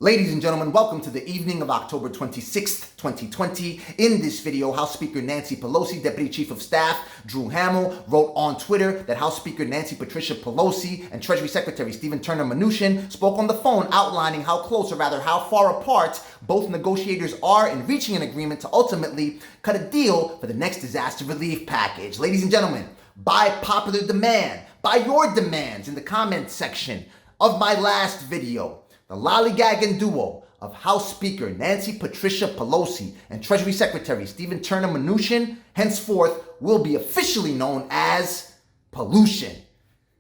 Ladies and gentlemen, welcome to the evening of October 26th, 2020. In this video, House Speaker Nancy Pelosi, Deputy Chief of Staff Drew Hamill, wrote on Twitter that House Speaker Patricia Pelosi and Treasury Secretary Terner Mnuchin spoke on the phone outlining how close, or rather how far apart, both negotiators are in reaching an agreement to ultimately cut a deal for the next disaster relief package. Ladies and gentlemen, by popular demand, by your demands in the comment section of my last video, the lollygagging duo of House Speaker Patricia Pelosi and Treasury Secretary Terner Mnuchin henceforth will be officially known as Peluchin.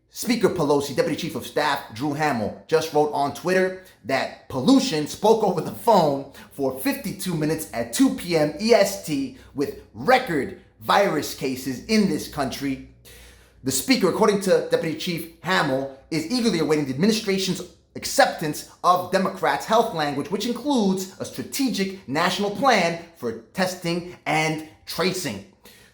Speaker Pelosi, Deputy Chief of Staff Drew Hamill just wrote on Twitter that Peluchin spoke over the phone for 52 minutes at 2 p.m. EST with record virus cases in this country. The speaker, according to Deputy Chief Hamill, is eagerly awaiting the administration's acceptance of Democrats' health language, which includes a strategic national plan for testing and tracing.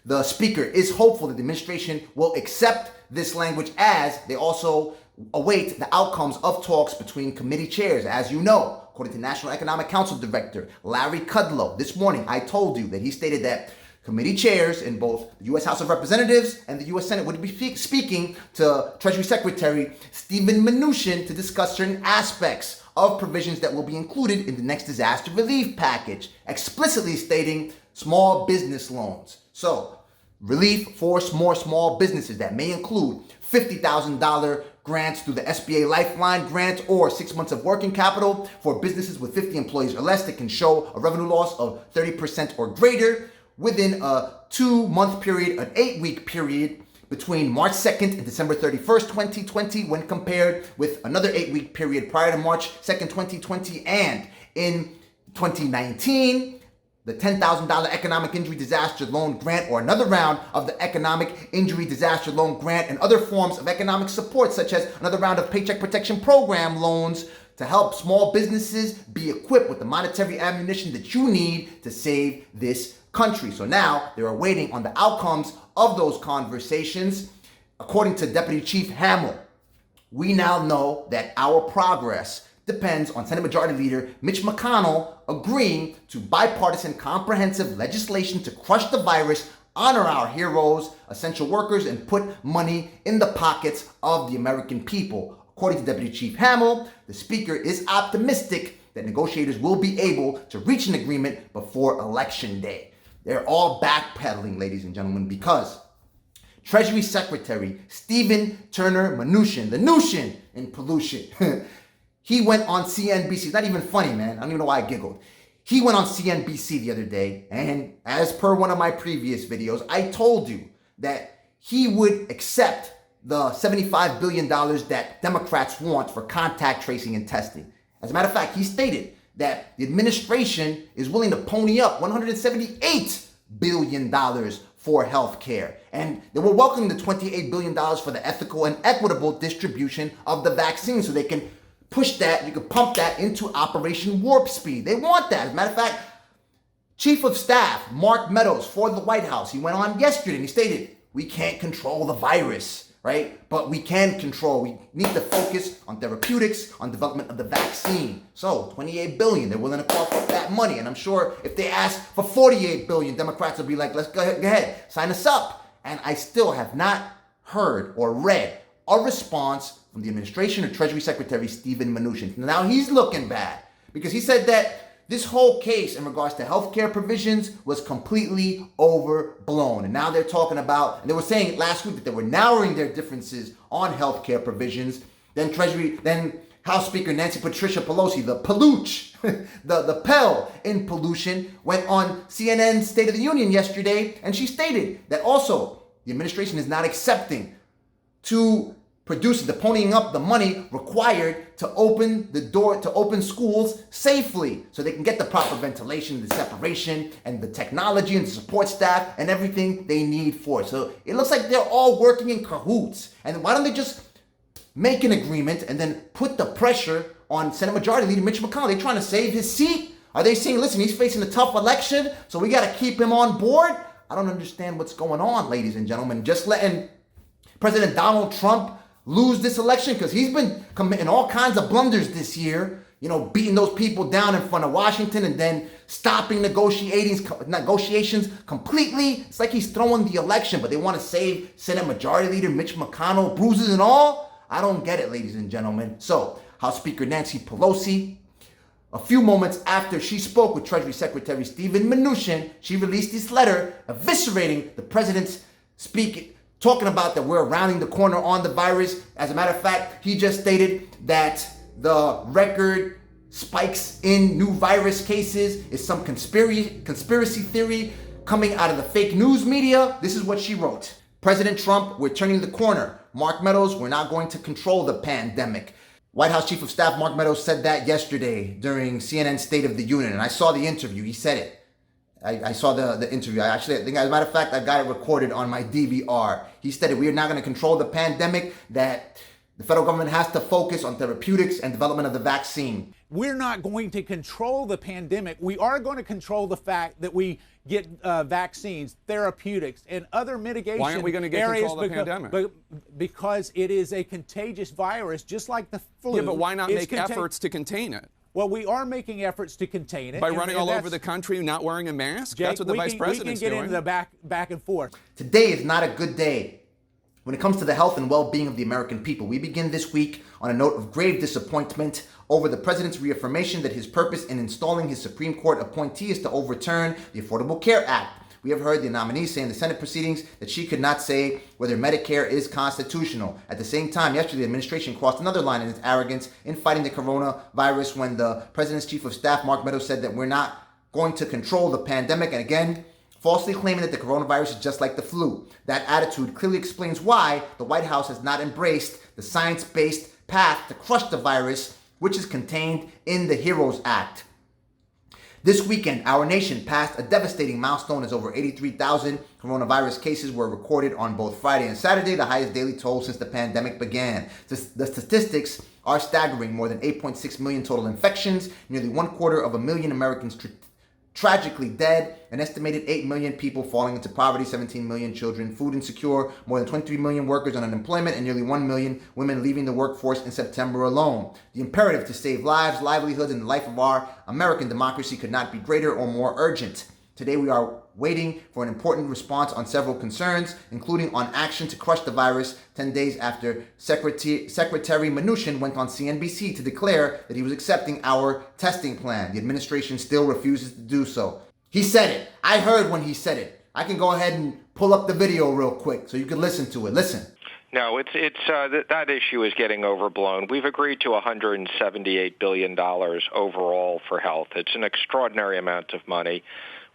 The speaker is hopeful that the administration will accept this language, as they also await the outcomes of talks between committee chairs. As you know, according to National Economic Council Director Larry Kudlow, this morning I told you that he stated that committee chairs in both the U.S. House of Representatives and the U.S. Senate would be speaking to Treasury Secretary Mnuchin to discuss certain aspects of provisions that will be included in the next disaster relief package, explicitly stating small business loans. So, relief for more small businesses that may include $50,000 grants through the SBA Lifeline grant, or 6 months of working capital for businesses with 50 employees or less that can show a revenue loss of 30% or greater within a 2-month period, an 8-week period between March 2nd and December 31st, 2020, when compared with another 8-week period prior to March 2nd, 2020. And in 2019, the $10,000 Economic Injury Disaster Loan Grant, or another round of the Economic Injury Disaster Loan Grant, and other forms of economic support, such as another round of Paycheck Protection Program loans, to help small businesses be equipped with the monetary ammunition that you need to save this country. So now they're waiting on the outcomes of those conversations. According to Deputy Chief Hamill, we now know that our progress depends on Senate Majority Leader Mitch McConnell agreeing to bipartisan comprehensive legislation to crush the virus, honor our heroes, essential workers, and put money in the pockets of the American people. According to Deputy Chief Hamill, the Speaker is optimistic that negotiators will be able to reach an agreement before Election Day. They're all backpedaling, ladies and gentlemen, because Treasury Secretary Terner Mnuchin, the Mnuchin in Peluchin, he went on CNBC. It's not even funny, man. I don't even know why I giggled. He went on CNBC the other day, and as per one of my previous videos, I told you that he would accept the $75 billion that Democrats want for contact tracing and testing. As a matter of fact, he stated that the administration is willing to pony up $178 billion for health care. And they were welcoming the $28 billion for the ethical and equitable distribution of the vaccine, so they can push that, you can pump that into Operation Warp Speed. They want that. As a matter of fact, Chief of Staff Mark Meadows for the White House, he went on yesterday and he stated, we can't control the virus, right? But we need to focus on therapeutics, on development of the vaccine. So $28 billion, they're willing to cough up that money. And I'm sure if they ask for $48 billion, Democrats will be like, let's go ahead, sign us up. And I still have not heard or read a response from the administration or Treasury Secretary Mnuchin. Now he's looking bad, because he said that this whole case in regards to healthcare provisions was completely overblown. And now they're talking about, and they were saying last week that they were narrowing their differences on healthcare provisions. Then House Speaker Patricia Pelosi, the Peluch, the Pel in Peluchin, went on CNN's State of the Union yesterday, and she stated that also the administration is not accepting to producing, the ponying up the money required to open the door, to open schools safely, so they can get the proper ventilation, the separation, and the technology and the support staff and everything they need for it. So it looks like they're all working in cahoots. And why don't they just make an agreement and then put the pressure on Senate Majority Leader Mitch McConnell? They're trying to save his seat? Are they saying, listen, he's facing a tough election, so we got to keep him on board? I don't understand what's going on, ladies and gentlemen. Just letting President Donald Trump lose this election, because he's been committing all kinds of blunders this year, beating those people down in front of Washington and then stopping negotiations completely. It's like he's throwing the election, but they want to save Senate Majority Leader Mitch McConnell, bruises and all. I don't get it, ladies and gentlemen. So, House Speaker Nancy Pelosi, a few moments after she spoke with Treasury Secretary Stephen Mnuchin, she released this letter eviscerating the president's speak, talking about that we're rounding the corner on the virus. As a matter of fact, he just stated that the record spikes in new virus cases is some conspiracy theory coming out of the fake news media. This is what she wrote. President Trump, we're turning the corner. Mark Meadows, we're not going to control the pandemic. White House Chief of Staff Mark Meadows said that yesterday during CNN's State of the Union, and I saw the interview. He said it. I saw the interview. I think, as a matter of fact, I got it recorded on my DVR. He said we are not going to control the pandemic, that the federal government has to focus on therapeutics and development of the vaccine. We're not going to control the pandemic. We are going to control the fact that we get vaccines, therapeutics, and other mitigation. Why aren't we going to get control of the pandemic? Because it is a contagious virus, just like the flu. Yeah, but why not make efforts to contain it? Well, we are making efforts to contain it. By running all over the country, not wearing a mask? Jake, that's what the vice president's doing. We can get into the back and forth. Today is not a good day when it comes to the health and well-being of the American people. We begin this week on a note of grave disappointment over the president's reaffirmation that his purpose in installing his Supreme Court appointee is to overturn the Affordable Care Act. We have heard the nominee say in the Senate proceedings that she could not say whether Medicare is constitutional. At the same time, yesterday, the administration crossed another line in its arrogance in fighting the coronavirus when the president's chief of staff, Mark Meadows, said that we're not going to control the pandemic. And again, falsely claiming that the coronavirus is just like the flu. That attitude clearly explains why the White House has not embraced the science-based path to crush the virus, which is contained in the HEROES Act. This weekend, our nation passed a devastating milestone as over 83,000 coronavirus cases were recorded on both Friday and Saturday, the highest daily toll since the pandemic began. The statistics are staggering. More than 8.6 million total infections, nearly 250,000 Americans tragically dead, an estimated 8 million people falling into poverty, 17 million children food insecure, more than 23 million workers on unemployment, and nearly 1 million women leaving the workforce in September alone. The imperative to save lives, livelihoods, and the life of our American democracy could not be greater or more urgent. Today we are waiting for an important response on several concerns, including on action to crush the virus 10 days after Secretary Mnuchin went on CNBC to declare that he was accepting our testing plan. The administration still refuses to do so. He said it. I heard when he said it. I can go ahead and pull up the video real quick so you can listen to it. Listen. No, that issue is getting overblown. We've agreed to $178 billion overall for health. It's an extraordinary amount of money.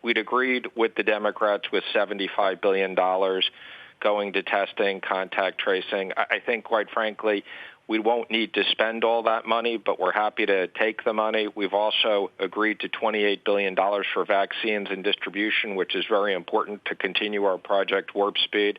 We'd agreed with the Democrats with $75 billion going to testing, contact tracing. I think, quite frankly, we won't need to spend all that money, but we're happy to take the money. We've also agreed to $28 billion for vaccines and distribution, which is very important to continue our Project Warp Speed.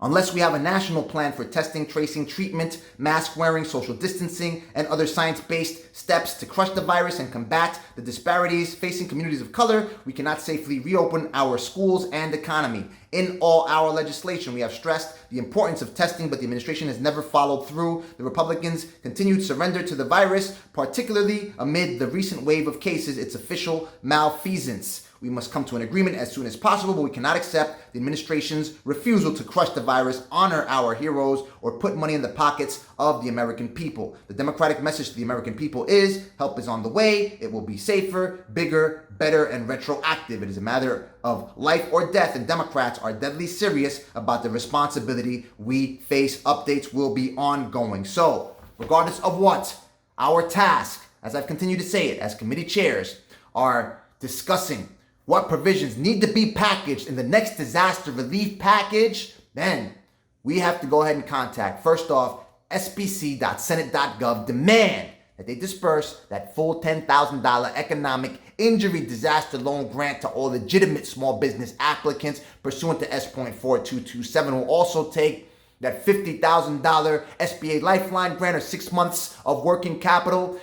Unless we have a national plan for testing, tracing, treatment, mask wearing, social distancing, and other science-based steps to crush the virus and combat the disparities facing communities of color, we cannot safely reopen our schools and economy. In all our legislation, we have stressed the importance of testing, but the administration has never followed through. The Republicans' continued surrender to the virus, particularly amid the recent wave of cases, its official malfeasance. We must come to an agreement as soon as possible, but we cannot accept the administration's refusal to crush the virus, honor our heroes, or put money in the pockets of the American people. The Democratic message to the American people is, help is on the way, it will be safer, bigger, better, and retroactive. It is a matter of life or death, and Democrats are deadly serious about the responsibility we face. Updates will be ongoing. So, regardless of what, our task, as I've continued to say it, as committee chairs, are discussing what provisions need to be packaged in the next disaster relief package, then we have to go ahead and contact, first off, spc.senate.gov, demand that they disperse that full $10,000 economic injury disaster loan grant to all legitimate small business applicants pursuant to S.4227. We'll also take that $50,000 SBA Lifeline grant, or 6 months of working capital,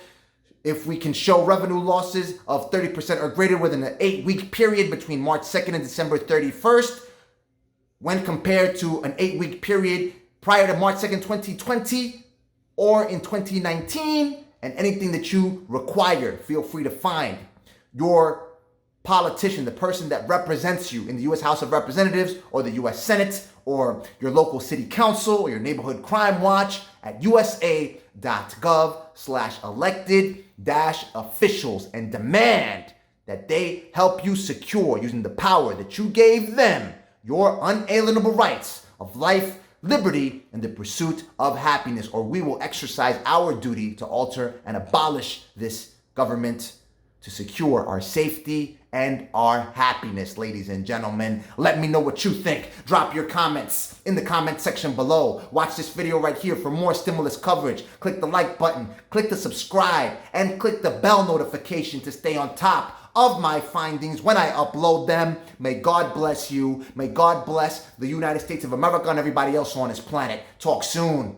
if we can show revenue losses of 30% or greater within an 8-week period between March 2nd and December 31st, when compared to an 8-week period prior to March 2nd, 2020, or in 2019, and anything that you require, feel free to find your politician, the person that represents you in the U.S. House of Representatives or the U.S. Senate or your local city council or your neighborhood crime watch at USA.gov/elected-officials and demand that they help you secure, using the power that you gave them, your unalienable rights of life, liberty, and the pursuit of happiness, or we will exercise our duty to alter and abolish this government to secure our safety and our happiness. Ladies and gentlemen, let me know what you think. Drop your comments in the comment section below. Watch this video right here for more stimulus coverage. Click the like button, click the subscribe, and click the bell notification to stay on top of my findings when I upload them. May God bless you. May God bless the United States of America and everybody else on this planet. Talk soon.